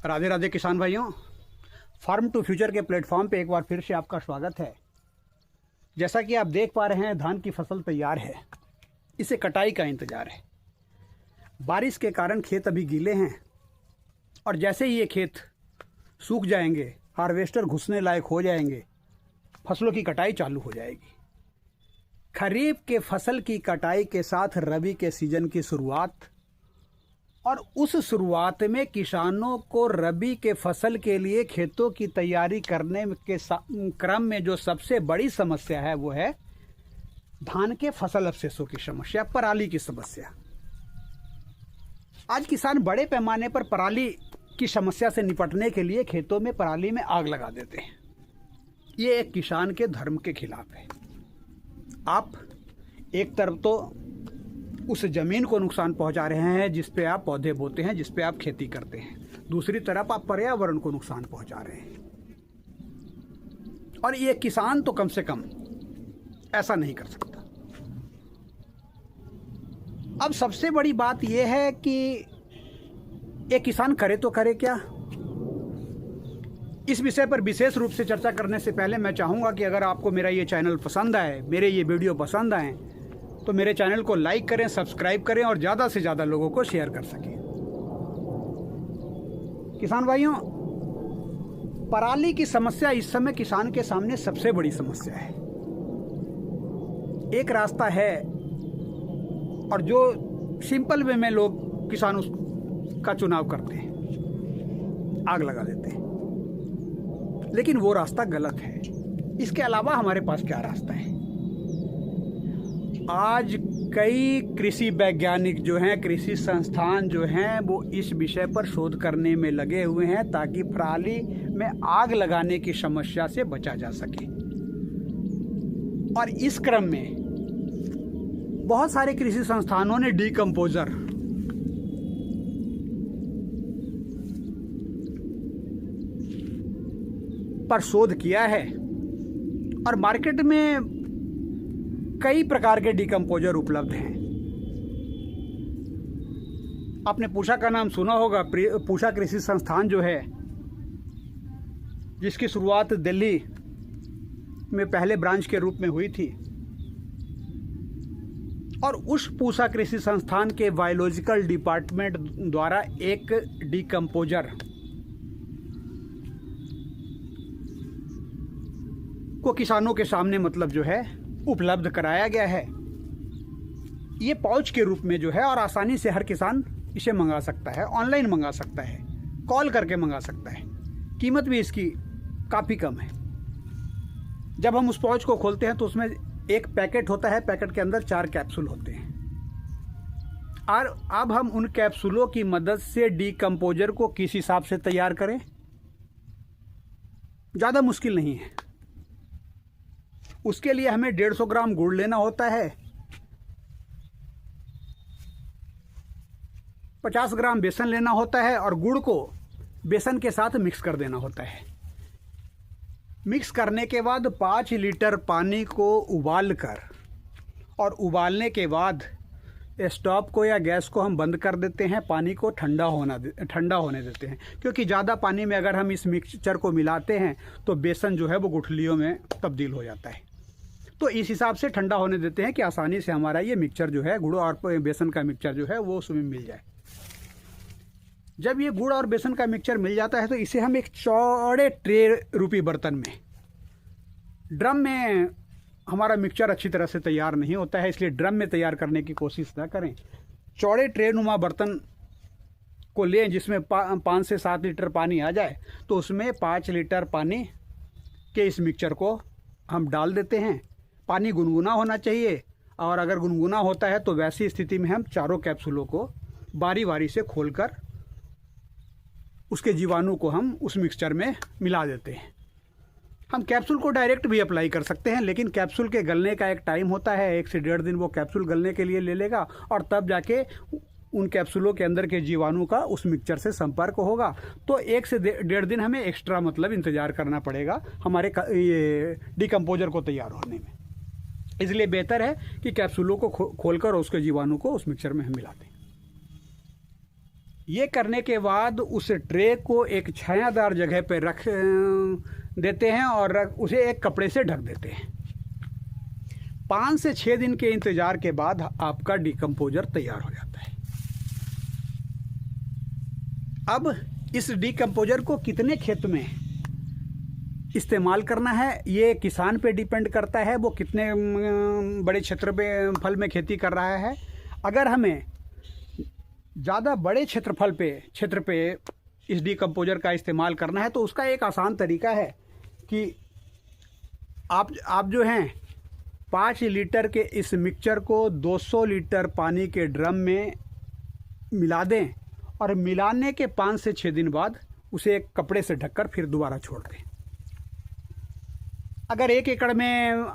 राधे राधे किसान भाइयों, farm to future के प्लेटफॉर्म पे एक बार फिर से आपका स्वागत है। जैसा कि आप देख पा रहे हैं, धान की फसल तैयार है, इसे कटाई का इंतज़ार है। बारिश के कारण खेत अभी गीले हैं और जैसे ही ये खेत सूख जाएंगे, हार्वेस्टर घुसने लायक हो जाएंगे, फसलों की कटाई चालू हो जाएगी। खरीफ के फसल की कटाई के साथ रबी के सीजन की शुरुआत, और उस शुरुआत में किसानों को रबी के फसल के लिए खेतों की तैयारी करने के क्रम में जो सबसे बड़ी समस्या है वो है धान के फसल अवशेषों की समस्या, पराली की समस्या। आज किसान बड़े पैमाने पर पराली की समस्या से निपटने के लिए खेतों में पराली में आग लगा देते हैं। ये एक किसान के धर्म के खिलाफ है। आप एक तरफ तो उस ज़मीन को नुकसान पहुंचा रहे हैं जिस पे आप पौधे बोते हैं, जिस पे आप खेती करते हैं, दूसरी तरफ आप पर्यावरण को नुकसान पहुंचा रहे हैं। और ये किसान तो कम से कम ऐसा नहीं कर सकता। अब सबसे बड़ी बात यह है कि एक किसान करे तो करे क्या। इस विषय पर विशेष रूप से चर्चा करने से पहले मैं चाहूँगा कि अगर आपको मेरा ये चैनल पसंद आए, मेरे ये वीडियो पसंद आए, तो मेरे चैनल को लाइक करें, सब्सक्राइब करें और ज़्यादा से ज़्यादा लोगों को शेयर कर सकें। किसान भाइयों, पराली की समस्या इस समय किसान के सामने सबसे बड़ी समस्या है। एक रास्ता है और जो सिंपल वे में लोग किसान उसका चुनाव करते हैं, आग लगा देते हैं, लेकिन वो रास्ता गलत है। इसके अलावा हमारे पास क्या रास्ता है? आज कई कृषि वैज्ञानिक जो हैं, कृषि संस्थान जो हैं, वो इस विषय पर शोध करने में लगे हुए हैं ताकि पराली में आग लगाने की समस्या से बचा जा सके। और इस क्रम में बहुत सारे कृषि संस्थानों ने डीकंपोजर पर शोध किया है और मार्केट में कई प्रकार के डीकंपोजर उपलब्ध हैं। आपने पूषा का नाम सुना होगा। पूषा कृषि संस्थान जो है, जिसकी शुरुआत दिल्ली में पहले ब्रांच के रूप में हुई थी, और उस पूषा कृषि संस्थान के बायोलॉजिकल डिपार्टमेंट द्वारा एक डीकंपोजर को किसानों के सामने जो है उपलब्ध कराया गया है। ये पाउच के रूप में जो है, और आसानी से हर किसान इसे मंगा सकता है, ऑनलाइन मंगा सकता है, कॉल करके मंगा सकता है। कीमत भी इसकी काफ़ी कम है। जब हम उस पाउच को खोलते हैं तो उसमें एक पैकेट होता है, पैकेट के अंदर 4 कैप्सूल होते हैं। और अब हम उन कैप्सूलों की मदद से डीकंपोजर को किस हिसाब से तैयार करें, ज़्यादा मुश्किल नहीं है। उसके लिए हमें 150 ग्राम गुड़ लेना होता है, 50 ग्राम बेसन लेना होता है और गुड़ को बेसन के साथ मिक्स कर देना होता है। मिक्स करने के बाद 5 लीटर पानी को उबाल कर, और उबालने के बाद स्टोव को या गैस को हम बंद कर देते हैं, पानी को ठंडा होने देते हैं। क्योंकि ज़्यादा पानी में अगर हम इस मिक्सचर को मिलाते हैं तो बेसन जो है वो गुठलियों में तब्दील हो जाता है। तो इस हिसाब से ठंडा होने देते हैं कि आसानी से हमारा ये मिक्सचर जो है, गुड़ और बेसन का मिक्सचर जो है, वो उसमें मिल जाए। जब ये गुड़ और बेसन का मिक्सचर मिल जाता है तो इसे हम एक चौड़े ट्रे रूपी बर्तन में, ड्रम में हमारा मिक्सचर अच्छी तरह से तैयार नहीं होता है, इसलिए ड्रम में तैयार करने की कोशिश ना करें। चौड़े ट्रे नुमा बर्तन को लें जिसमें 5 से 7 लीटर पानी आ जाए, तो उसमें 5 लीटर पानी के इस मिक्सचर को हम डाल देते हैं। पानी गुनगुना होना चाहिए, और अगर गुनगुना होता है तो वैसी स्थिति में हम चारों कैप्सूलों को बारी बारी से खोलकर उसके जीवाणु को हम उस मिक्सचर में मिला देते हैं। हम कैप्सूल को डायरेक्ट भी अप्लाई कर सकते हैं, लेकिन कैप्सूल के गलने का एक टाइम होता है, 1 से 1.5 दिन वो कैप्सूल गलने के लिए ले लेगा, और तब जाके उन कैप्सूलों के अंदर के जीवाणु का उस मिक्सचर से संपर्क होगा। तो 1 से 1.5 दिन हमें एक्स्ट्रा इंतज़ार करना पड़ेगा हमारे ये डीकंपोजर को तैयार होने में। इसलिए बेहतर है कि कैप्सूलों को खोलकर उसके जीवाणु को उस मिक्सचर में हम मिला दें। ये करने के बाद उस ट्रे को एक छायादार जगह पर रख देते हैं और उसे एक कपड़े से ढक देते हैं। 5 से 6 दिन के इंतज़ार के बाद आपका डिकम्पोजर तैयार हो जाता है। अब इस डिकम्पोजर को कितने खेत में इस्तेमाल करना है ये किसान पे डिपेंड करता है, वो कितने बड़े क्षेत्र पे फल में खेती कर रहा है। अगर हमें ज़्यादा बड़े क्षेत्र पे इस डिकम्पोजर का इस्तेमाल करना है तो उसका एक आसान तरीका है कि आप जो हैं 5 लीटर के इस मिक्सचर को 200 लीटर पानी के ड्रम में मिला दें और मिलाने के 5 से 6 दिन बाद उसे एक कपड़े से ढककर फिर दोबारा छोड़ दें। अगर 1 एकड़ में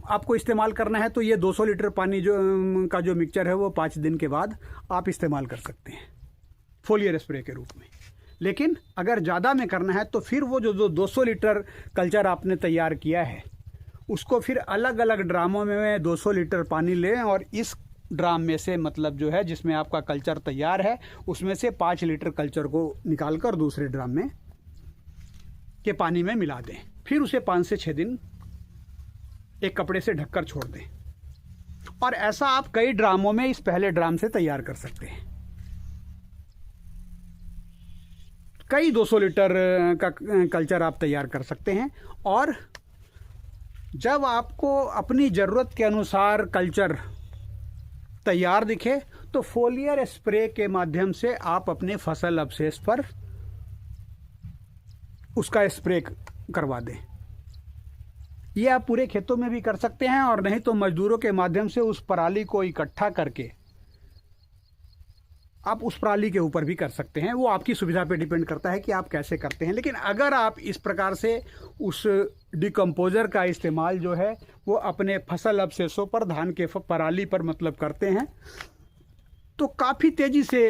आपको इस्तेमाल करना है तो ये 200 लीटर पानी जो मिक्सचर है वो 5 दिन के बाद आप इस्तेमाल कर सकते हैं फोलियर स्प्रे के रूप में। लेकिन अगर ज़्यादा में करना है तो फिर वो जो 200 लीटर कल्चर आपने तैयार किया है उसको फिर अलग अलग ड्रामों में 200 लीटर पानी लें और इस ड्राम में से मतलब जो है जिसमें आपका कल्चर तैयार है उसमें से 5 लीटर कल्चर को निकालकर दूसरे ड्राम में के पानी में मिला दें। फिर उसे 5 से 6 दिन एक कपड़े से ढककर छोड़ दें और ऐसा आप कई ड्रामों में इस पहले ड्राम से तैयार कर सकते हैं। कई 200 लीटर का कल्चर आप तैयार कर सकते हैं और जब आपको अपनी ज़रूरत के अनुसार कल्चर तैयार दिखे तो फोलियर स्प्रे के माध्यम से आप अपने फसल अवशेष पर उसका स्प्रे करवा दें। ये आप पूरे खेतों में भी कर सकते हैं और नहीं तो मजदूरों के माध्यम से उस पराली को इकट्ठा करके आप उस पराली के ऊपर भी कर सकते हैं। वो आपकी सुविधा पे डिपेंड करता है कि आप कैसे करते हैं। लेकिन अगर आप इस प्रकार से उस डिकम्पोजर का इस्तेमाल जो है वो अपने फसल अवशेषों पर, धान के पराली पर मतलब करते हैं तो काफ़ी तेज़ी से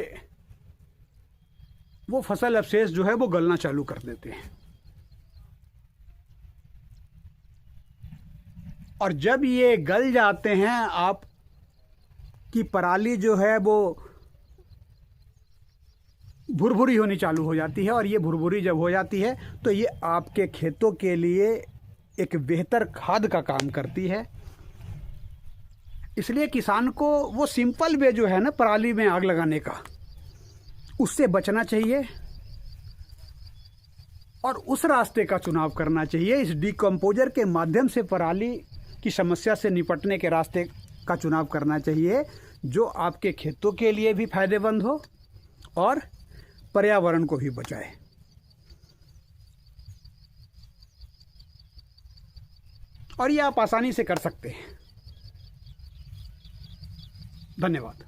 वो फसल अवशेष जो है वो गलना चालू कर देते हैं। और जब ये गल जाते हैं आपकी पराली जो है वो भुरभुरी होनी चालू हो जाती है और ये भुरभुरी जब हो जाती है तो ये आपके खेतों के लिए एक बेहतर खाद का काम करती है। इसलिए किसान को वो सिंपल वे जो है ना पराली में आग लगाने का, उससे बचना चाहिए और उस रास्ते का चुनाव करना चाहिए। इस डिकम्पोजर के माध्यम से पराली की समस्या से निपटने के रास्ते का चुनाव करना चाहिए जो आपके खेतों के लिए भी फायदेमंद हो और पर्यावरण को भी बचाए। और ये आप आसानी से कर सकते हैं। धन्यवाद।